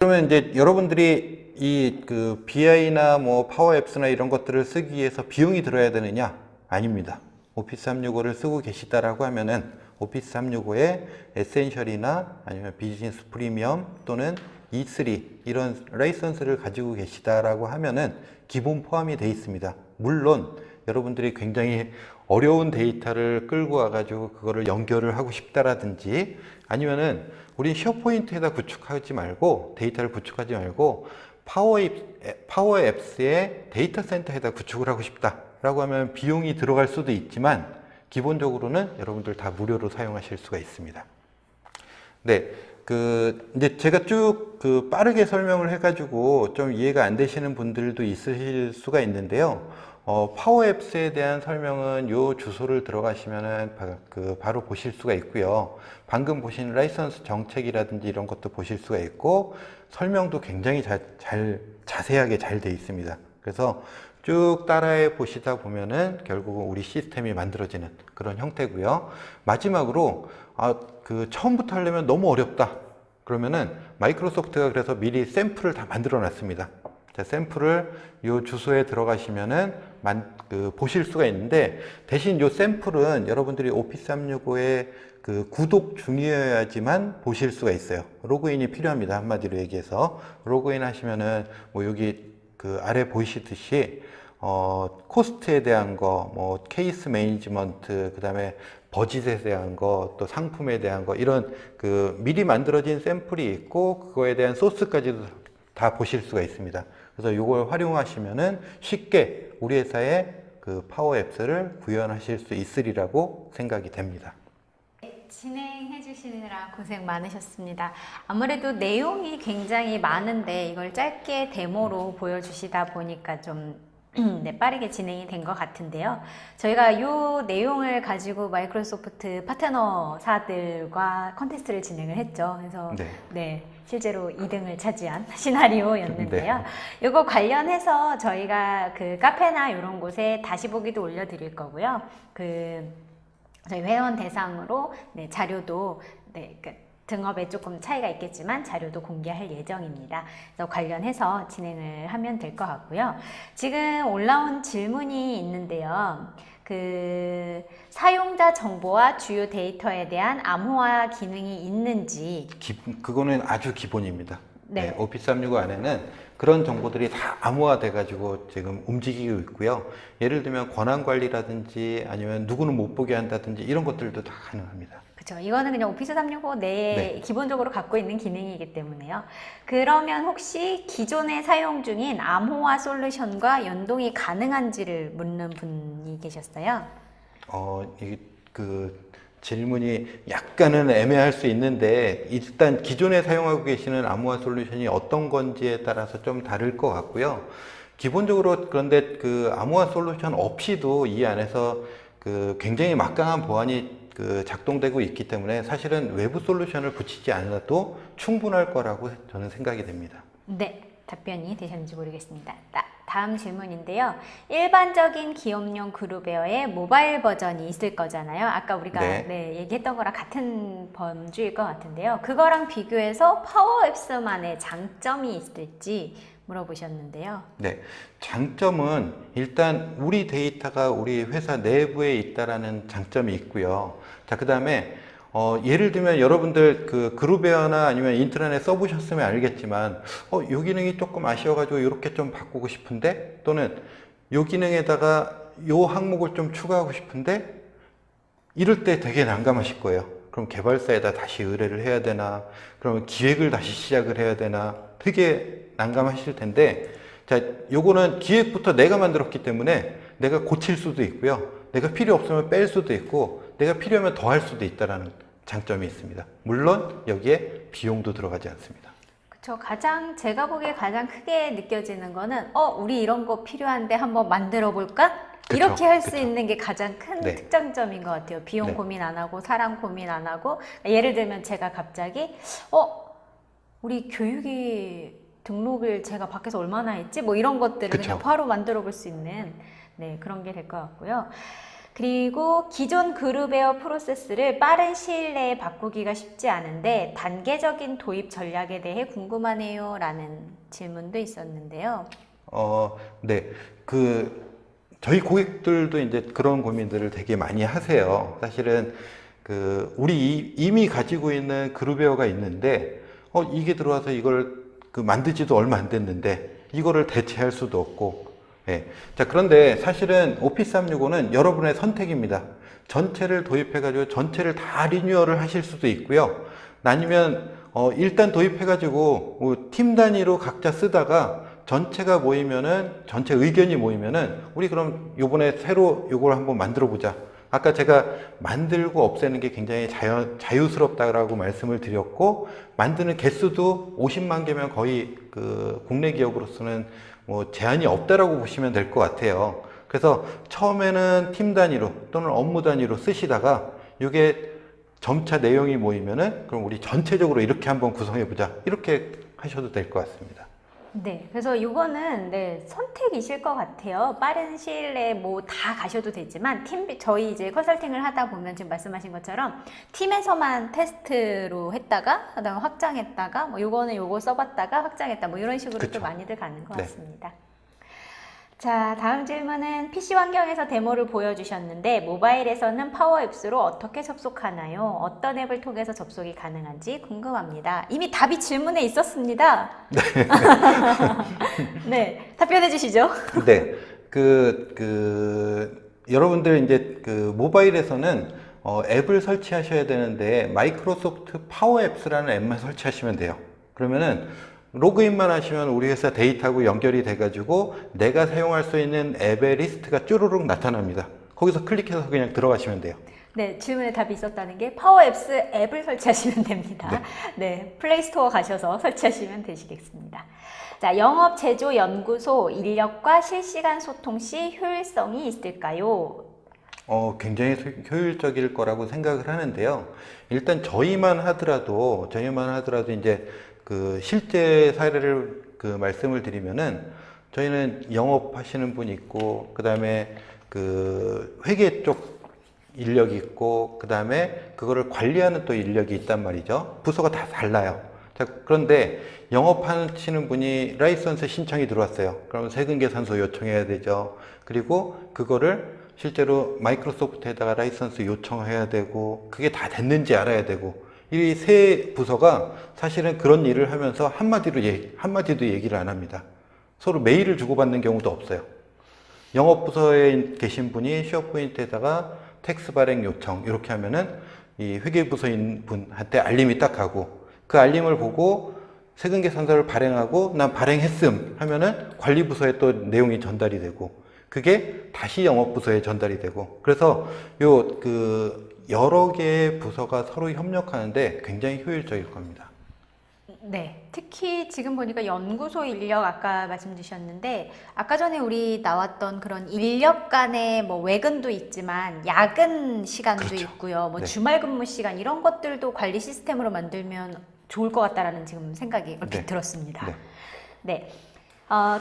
그러면 이제 여러분들이 이 그 BI나 뭐 파워 앱스나 이런 것들을 쓰기 위해서 비용이 들어야 되느냐? 아닙니다. 오피스 365를 쓰고 계시다라고 하면은 오피스 365의 에센셜이나 아니면 비즈니스 프리미엄 또는 E3 이런 라이선스를 가지고 계시다라고 하면은 기본 포함이 되어 있습니다. 물론 여러분들이 굉장히 어려운 데이터를 끌고 와가지고 그거를 연결을 하고 싶다라든지 아니면은 우린 쉐어포인트에다 구축하지 말고 데이터를 구축하지 말고 파워 앱스의 데이터 센터에다 구축을 하고 싶다라고 하면 비용이 들어갈 수도 있지만 기본적으로는 여러분들 다 무료로 사용하실 수가 있습니다. 네, 이제 제가 쭉 빠르게 설명을 해가지고 좀 이해가 안 되시는 분들도 있으실 수가 있는데요. 파워 앱스에 대한 설명은 요 주소를 들어가시면은 바로 보실 수가 있고요. 방금 보신 라이선스 정책이라든지 이런 것도 보실 수가 있고, 설명도 굉장히 자세하게 잘 되어 있습니다. 그래서 쭉 따라해 보시다 보면은 결국은 우리 시스템이 만들어지는 그런 형태고요. 마지막으로, 처음부터 하려면 너무 어렵다. 그러면은 마이크로소프트가 그래서 미리 샘플을 다 만들어 놨습니다. 자, 샘플을 이 주소에 들어가시면은 보실 수가 있는데, 대신 이 샘플은 여러분들이 오피스 365의 구독 중이어야지만 보실 수가 있어요. 로그인이 필요합니다. 한마디로 얘기해서. 로그인 하시면은 뭐 여기 아래 보이시듯이 코스트에 대한 거, 뭐 케이스 매니지먼트, 그 다음에 버짓에 대한 거, 또 상품에 대한 거, 이런 미리 만들어진 샘플이 있고 그거에 대한 소스까지도 다 보실 수가 있습니다. 그래서 이걸 활용하시면은 쉽게 우리 회사의 파워 앱스를 구현하실 수 있으리라고 생각이 됩니다. 진행해 주시느라 고생 많으셨습니다. 아무래도 내용이 굉장히 많은데 이걸 짧게 데모로 보여주시다 보니까 좀 네, 빠르게 진행이 된 것 같은데요. 저희가 이 내용을 가지고 마이크로소프트 파트너사들과 컨테스트를 진행을 했죠. 그래서 네, 실제로 2등을 차지한 시나리오였는데요. 이거 관련해서 저희가 카페나 이런 곳에 다시 보기도 올려드릴 거고요. 저희 회원 대상으로 네, 자료도 등업에 조금 차이가 있겠지만 자료도 공개할 예정입니다. 그래서 관련해서 진행을 하면 될 것 같고요. 지금 올라온 질문이 있는데요. 사용자 정보와 주요 데이터에 대한 암호화 기능이 있는지. 그거는 아주 기본입니다. 네, 오피스 365 안에는 그런 정보들이 다 암호화 돼가지고 지금 움직이고 있고요. 예를 들면 권한 관리라든지 아니면 누구는 못 보게 한다든지 이런 것들도 다 가능합니다. 그렇죠. 이거는 그냥 오피스 365 내에 기본적으로 갖고 있는 기능이기 때문에요. 그러면 혹시 기존에 사용 중인 암호화 솔루션과 연동이 가능한지를 묻는 분이 계셨어요. 질문이 약간은 애매할 수 있는데 일단 기존에 사용하고 계시는 암호화 솔루션이 어떤 건지에 따라서 좀 다를 것 같고요. 기본적으로 그런데 암호화 솔루션 없이도 이 안에서 굉장히 막강한 보안이 작동되고 있기 때문에 사실은 외부 솔루션을 붙이지 않아도 충분할 거라고 저는 생각이 됩니다. 네, 답변이 되셨는지 모르겠습니다. 다음 질문인데요. 일반적인 기업용 그룹웨어의 모바일 버전이 있을 거잖아요. 아까 우리가 얘기했던 거랑 같은 범주일 것 같은데요. 그거랑 비교해서 파워 앱스만의 장점이 있을지 물어보셨는데요. 네, 장점은 일단 우리 데이터가 우리 회사 내부에 있다라는 장점이 있고요. 자, 그 다음에 예를 들면 여러분들 그룹웨어나 아니면 인트라넷 써보셨으면 알겠지만 요 기능이 조금 아쉬워가지고 이렇게 좀 바꾸고 싶은데, 또는 요 기능에다가 요 항목을 좀 추가하고 싶은데, 이럴 때 되게 난감하실 거예요. 그럼 개발사에다 다시 의뢰를 해야 되나, 그러면 기획을 다시 시작을 해야 되나, 되게 난감하실 텐데, 자, 요거는 기획부터 내가 만들었기 때문에 내가 고칠 수도 있고요. 내가 필요 없으면 뺄 수도 있고, 내가 필요하면 더 할 수도 있다는 장점이 있습니다. 물론 여기에 비용도 들어가지 않습니다. 그렇죠. 제가 보기에 가장 크게 느껴지는 거는 우리 이런 거 필요한데 한번 만들어 볼까? 이렇게 할 수 있는 게 가장 큰 특장점인 것 같아요. 비용 고민 안 하고 사람 고민 안 하고. 예를 들면 제가 갑자기 우리 교육이 등록을 제가 밖에서 얼마나 했지? 뭐 이런 것들을 그냥 바로 만들어 볼 수 있는 그런 게 될 것 같고요. 그리고 기존 그룹웨어 프로세스를 빠른 시일 내에 바꾸기가 쉽지 않은데 단계적인 도입 전략에 대해 궁금하네요 라는 질문도 있었는데요. 네. 저희 고객들도 이제 그런 고민들을 되게 많이 하세요. 사실은 우리 이미 가지고 있는 그룹웨어가 있는데, 이게 들어와서 이걸 만드지도 얼마 안 됐는데, 이거를 대체할 수도 없고, 예. 자, 그런데 사실은 오피스 365는 여러분의 선택입니다. 전체를 도입해가지고 전체를 다 리뉴얼을 하실 수도 있고요. 아니면, 일단 도입해가지고 팀 단위로 각자 쓰다가 전체가 모이면은, 전체 의견이 모이면은, 우리 그럼 요번에 새로 요걸 한번 만들어 보자. 아까 제가 만들고 없애는 게 굉장히 자유스럽다라고 말씀을 드렸고, 만드는 개수도 50만 개면 거의 국내 기업으로서는 뭐 제한이 없다라고 보시면 될 것 같아요. 그래서 처음에는 팀 단위로 또는 업무 단위로 쓰시다가 이게 점차 내용이 모이면은 그럼 우리 전체적으로 이렇게 한번 구성해 보자. 이렇게 하셔도 될 것 같습니다. 네, 그래서 이거는 선택이실 것 같아요. 빠른 시일 내에 뭐 다 가셔도 되지만 저희 이제 컨설팅을 하다 보면 지금 말씀하신 것처럼 팀에서만 테스트로 했다가 그다음에 확장했다가 뭐 요거는 요거 써봤다가 확장했다 뭐 이런 식으로 그쵸. 또 많이들 가는 것 네. 같습니다. 자, 다음 질문은 PC 환경에서 데모를 보여주셨는데 모바일에서는 파워 앱스로 어떻게 접속하나요? 어떤 앱을 통해서 접속이 가능한지 궁금합니다. 이미 답이 질문에 있었습니다. 네, 답변해 주시죠. 네. 여러분들 이제 모바일에서는 앱을 설치하셔야 되는데 마이크로소프트 파워 앱스라는 앱만 설치하시면 돼요. 그러면은 로그인만 하시면 우리 회사 데이터하고 연결이 돼가지고 내가 사용할 수 있는 앱의 리스트가 쭈루룩 나타납니다. 거기서 클릭해서 그냥 들어가시면 돼요. 네, 질문에 답이 있었다는 게 파워 앱스 앱을 설치하시면 됩니다. 네, 플레이스토어 가셔서 설치하시면 되시겠습니다. 자, 영업 제조 연구소 인력과 실시간 소통 시 효율성이 있을까요? 굉장히 효율적일 거라고 생각을 하는데요. 일단 저희만 하더라도 이제 실제 사례를 말씀을 드리면은 저희는 영업하시는 분 있고, 그 다음에 회계 쪽 인력이 있고, 그 다음에 그거를 관리하는 또 인력이 있단 말이죠. 부서가 다 달라요. 자, 그런데 영업하시는 분이 라이선스 신청이 들어왔어요. 그러면 세금계산서 요청해야 되죠. 그리고 그거를 실제로 마이크로소프트에다가 라이선스 요청해야 되고, 그게 다 됐는지 알아야 되고, 이 세 부서가 사실은 그런 일을 하면서 한마디도 얘기를 안 합니다. 서로 메일을 주고받는 경우도 없어요. 영업부서에 계신 분이 쉐어포인트에다가 텍스 발행 요청 이렇게 하면은 이 회계부서인 분한테 알림이 딱 가고, 그 알림을 보고 세금계산서를 발행하고 난 발행했음 하면은 관리부서에 또 내용이 전달이 되고, 그게 다시 영업부서에 전달이 되고, 그래서 여러 개의 부서가 서로 협력하는데 굉장히 효율적일 겁니다. 네, 특히 지금 보니까 연구소 인력 아까 말씀 주셨는데 아까 전에 우리 나왔던 그런 인력 간의 뭐 외근도 있지만 야근 시간도 그렇죠. 있고요. 뭐 네. 주말 근무 시간 이런 것들도 관리 시스템으로 만들면 좋을 것 같다라는 지금 생각이 얼핏 네. 들었습니다. 네. 네.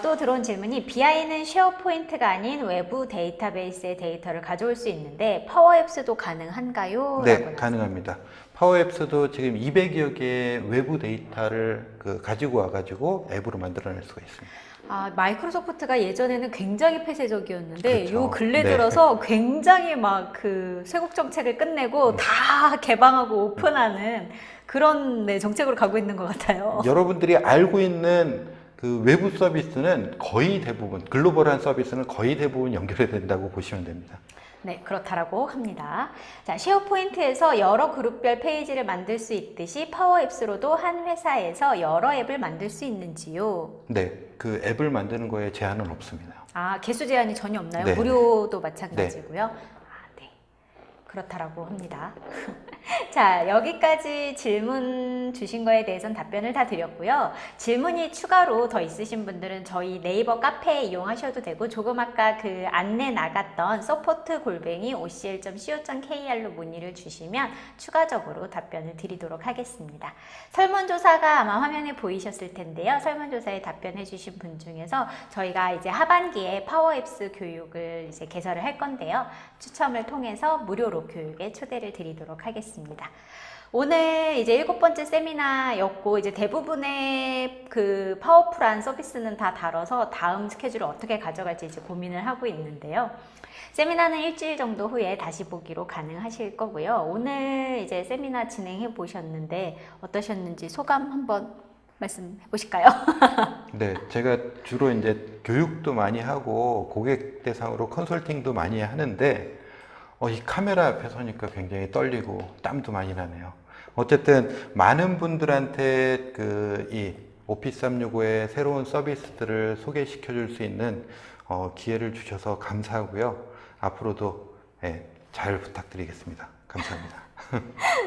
또 들어온 질문이 BI는 쉐어포인트가 아닌 외부 데이터베이스의 데이터를 가져올 수 있는데 파워앱스도 가능한가요? 네, 가능합니다. 파워앱스도 지금 200여 개의 외부 데이터를 가지고 와가지고 앱으로 만들어낼 수가 있습니다. 마이크로소프트가 예전에는 굉장히 폐쇄적이었는데 그렇죠. 요 근래 네. 들어서 굉장히 막 쇄국 정책을 끝내고 다 개방하고 오픈하는 그런 정책으로 가고 있는 것 같아요. 여러분들이 알고 있는 외부 서비스는 거의 대부분, 글로벌한 서비스는 거의 대부분 연결이 된다고 보시면 됩니다. 네, 그렇다라고 합니다. 자, 쉐어포인트에서 여러 그룹별 페이지를 만들 수 있듯이 파워앱스로도 한 회사에서 여러 앱을 만들 수 있는지요? 네, 그 앱을 만드는 거에 제한은 없습니다. 개수 제한이 전혀 없나요? 네. 무료도 마찬가지고요. 네. 그렇다라고 합니다. 자, 여기까지 질문 주신 거에 대해서는 답변을 다 드렸고요. 질문이 추가로 더 있으신 분들은 저희 네이버 카페 이용하셔도 되고, 조금 아까 그 안내 나갔던 support@ocl.co.kr로 문의를 주시면 추가적으로 답변을 드리도록 하겠습니다. 설문조사가 아마 화면에 보이셨을 텐데요. 설문조사에 답변해 주신 분 중에서 저희가 이제 하반기에 파워앱스 교육을 이제 개설을 할 건데요. 추첨을 통해서 무료로 교육에 초대를 드리도록 하겠습니다. 오늘 이제 7번째 세미나였고, 이제 대부분의 그 파워풀한 서비스는 다 다뤄서 다음 스케줄을 어떻게 가져갈지 이제 고민을 하고 있는데요. 세미나는 일주일 정도 후에 다시 보기로 가능하실 거고요. 오늘 이제 세미나 진행해 보셨는데 어떠셨는지 소감 한번 말씀해 보실까요? 네, 제가 주로 이제 교육도 많이 하고 고객 대상으로 컨설팅도 많이 하는데 이 카메라 앞에 서니까 굉장히 떨리고 땀도 많이 나네요. 어쨌든 많은 분들한테 이 오피스 365의 새로운 서비스들을 소개시켜 줄 수 있는 기회를 주셔서 감사하고요. 앞으로도 잘 부탁드리겠습니다. 감사합니다.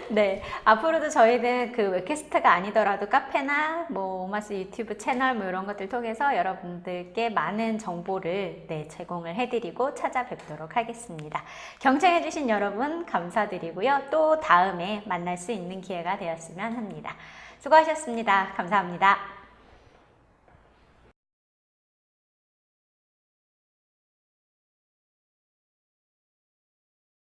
네, 앞으로도 저희는 그 웹캐스트가 아니더라도 카페나 뭐 오마스 유튜브 채널 뭐 이런 것들 통해서 여러분들께 많은 정보를 제공을 해드리고 찾아뵙도록 하겠습니다. 경청해주신 여러분 감사드리고요. 또 다음에 만날 수 있는 기회가 되었으면 합니다. 수고하셨습니다. 감사합니다.